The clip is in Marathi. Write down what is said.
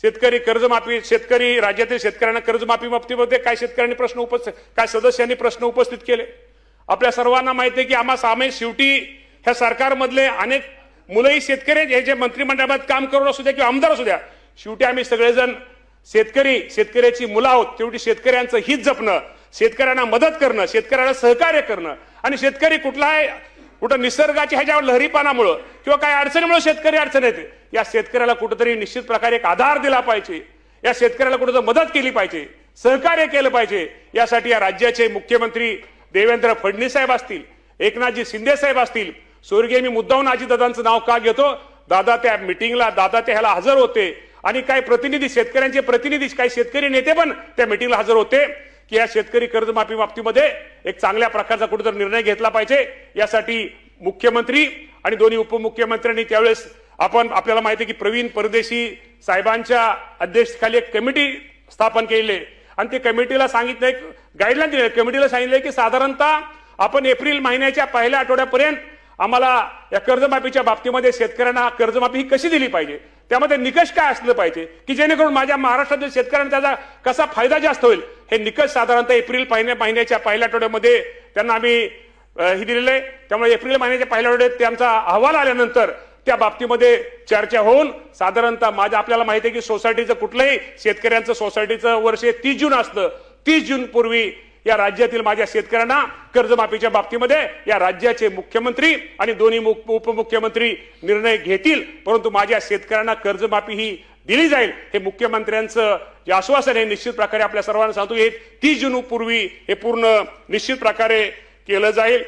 शेतकरी कर्जमाफी, शेतकरी राज्यातील शेतकऱ्यांना कर्जमाफी बाबतीमध्ये काय शेतकऱ्यांनी काय सदस्यांनी प्रश्न उपस्थित केले? आपल्या सर्वांना माहिती आहे की आम्हा सामील शेवटी ह्या सरकारमधले अनेक मुलंही शेतकरी हे जे मंत्रिमंडळात काम करून असू द्या किंवा आमदार असू द्या, शेवटी आम्ही सगळेजण शेतकऱ्याची मुलं आहोत. शेवटी शेतकऱ्यांचं हित जपणं, शेतकऱ्यांना मदत करणं, शेतकऱ्याला सहकार्य करणं आणि शेतकरी कुठं निसर्गाच्या ह्याच्यावर लहरीपणामुळं किंवा काही अडचणीमुळे शेतकरी अडचण येते, या शेतकऱ्याला कुठेतरी निश्चित प्रकारे एक आधार दिला पाहिजे, या शेतकऱ्याला कुठेतरी मदत केली पाहिजे, सहकार्य केलं पाहिजे. यासाठी या राज्याचे मुख्यमंत्री देवेंद्र फडणवीस साहेब असतील, एकनाथजी शिंदे साहेब असतील, स्वर्गीय मी मुद्दाहून अजितदादांचं नाव का घेतो, दादा त्या मिटिंगला, दादा त्या ह्याला हजर होते आणि काही प्रतिनिधी, शेतकऱ्यांचे प्रतिनिधी, काही शेतकरी नेते पण त्या मिटिंगला हजर होते की या शेतकरी कर्जमाफी बाबतीमध्ये एक चांगल्या प्रकारचा कुठेतरी निर्णय घेतला पाहिजे. यासाठी मुख्यमंत्री आणि दोन्ही उपमुख्यमंत्र्यांनी त्यावेळेस आपल्याला माहिती आहे की प्रवीण परदेशी साहेबांच्या अध्यक्षतेखाली एक कमिटी स्थापन केली आणि ते कमिटीला सांगितलंय, गाईडलाईन दिले, कमिटीला सांगितलंय की साधारणतः आपण एप्रिल महिन्याच्या पहिल्या आठवड्यापर्यंत आम्हाला या कर्जमाफीच्या बाबतीमध्ये शेतकऱ्यांना कर्जमाफी ही कशी दिली पाहिजे, त्यामध्ये निकष काय असलं पाहिजे की जेणेकरून माझ्या महाराष्ट्रातील शेतकऱ्यांना त्याचा कसा फायदा जास्त होईल, हे निकष साधारणतः एप्रिल महिन्याच्या पहिल्या आठवड्यामध्ये त्यांना आम्ही हे दिलेलं आहे. त्यामुळे एप्रिल महिन्याच्या पहिल्या आठवड्यात त्यांचा अहवाल आल्यानंतर त्या बाबतीमध्ये चर्चा होऊन साधारणतः आपल्याला माहिती आहे की सोसायटीचं कुठलंही शेतकऱ्यांचं सोसायटीचं वर्ष 30 जून असतं. 30 जून पूर्वी या राज्यातील माझ्या शेतकऱ्यांना कर्जमाफीच्या बाबतीमध्ये या राज्याचे मुख्यमंत्री आणि दोन्ही उपमुख्यमंत्री निर्णय घेतील, परंतु माझ्या शेतकऱ्यांना कर्जमाफी ही दिली जाईल हे मुख्यमंत्र्यांचं जे आश्वासन आहे निश्चित प्रकारे आपल्या सर्वांना सांगतो, हे 30 जून पूर्वी हे पूर्ण निश्चित प्रकारे केलं जाईल.